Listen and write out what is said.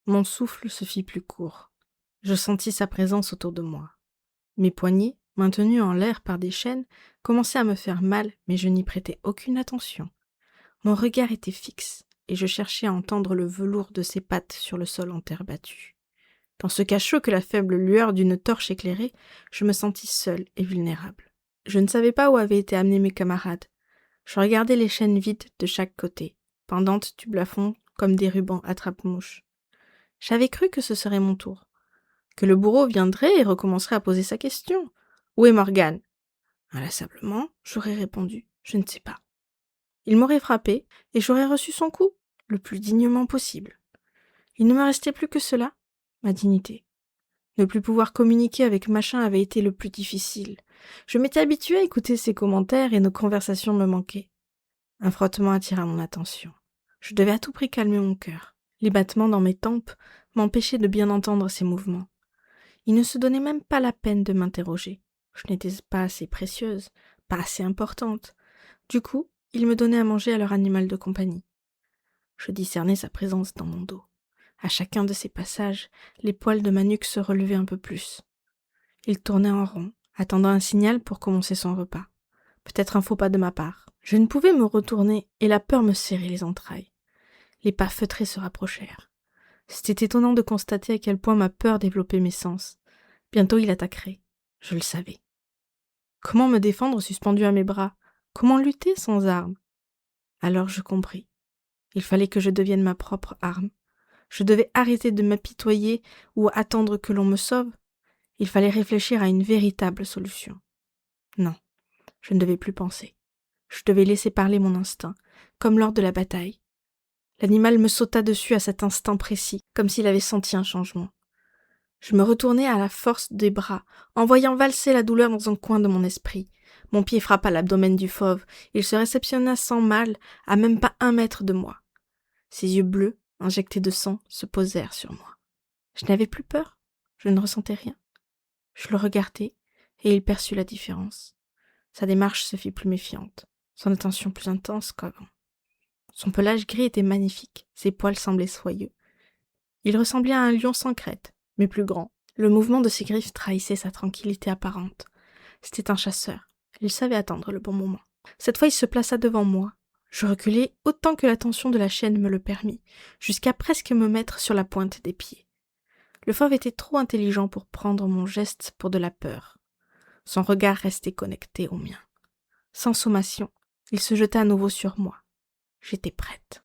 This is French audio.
Mon souffle se fit plus court. Je sentis sa présence autour de moi. Mes poignets, maintenus en l'air par des chaînes, commençaient à me faire mal, mais je n'y prêtais aucune attention. Mon regard était fixe, et je cherchais à entendre le velours de ses pattes sur le sol en terre battue. Dans ce cachot que la faible lueur d'une torche éclairait, je me sentis seule et vulnérable. Je ne savais pas où avaient été amenés mes camarades. Je regardais les chaînes vides de chaque côté, pendantes du plafond comme des rubans attrape-mouches. J'avais cru que ce serait mon tour, que le bourreau viendrait et recommencerait à poser sa question. « Où est Morgane ?» Inlassablement, j'aurais répondu « Je ne sais pas ». Il m'aurait frappé et j'aurais reçu son coup, le plus dignement possible. Il ne me restait plus que cela, ma dignité. Ne plus pouvoir communiquer avec Machin avait été le plus difficile. Je m'étais habituée à écouter ses commentaires et nos conversations me manquaient. Un frottement attira mon attention. Je devais à tout prix calmer mon cœur. Les battements dans mes tempes m'empêchaient de bien entendre ses mouvements. Il ne se donnait même pas la peine de m'interroger. Je n'étais pas assez précieuse, pas assez importante. Du coup, il me donnait à manger à leur animal de compagnie. Je discernais sa présence dans mon dos. À chacun de ses passages, les poils de ma nuque se relevaient un peu plus. Il tournait en rond, attendant un signal pour commencer son repas. Peut-être un faux pas de ma part. Je ne pouvais me retourner et la peur me serrait les entrailles. Les pas feutrés se rapprochèrent. C'était étonnant de constater à quel point ma peur développait mes sens. Bientôt il attaquerait. Je le savais. Comment me défendre suspendu à mes bras? Comment lutter sans armes? Alors je compris. Il fallait que je devienne ma propre arme. Je devais arrêter de m'apitoyer ou attendre que l'on me sauve. Il fallait réfléchir à une véritable solution. Non, je ne devais plus penser. Je devais laisser parler mon instinct, comme lors de la bataille. L'animal me sauta dessus à cet instant précis, comme s'il avait senti un changement. Je me retournai à la force des bras, en voyant valser la douleur dans un coin de mon esprit. Mon pied frappa l'abdomen du fauve. Il se réceptionna sans mal, à même pas 1 mètre de moi. Ses yeux bleus, injectés de sang, se posèrent sur moi. Je n'avais plus peur. Je ne ressentais rien. Je le regardai, et il perçut la différence. Sa démarche se fit plus méfiante, son attention plus intense qu'avant. Son pelage gris était magnifique, ses poils semblaient soyeux. Il ressemblait à un lion sans crête, mais plus grand. Le mouvement de ses griffes trahissait sa tranquillité apparente. C'était un chasseur. Il savait attendre le bon moment. Cette fois, il se plaça devant moi. Je reculai autant que la tension de la chaîne me le permit, jusqu'à presque me mettre sur la pointe des pieds. Le fauve était trop intelligent pour prendre mon geste pour de la peur. Son regard restait connecté au mien. Sans sommation, il se jeta à nouveau sur moi. J'étais prête.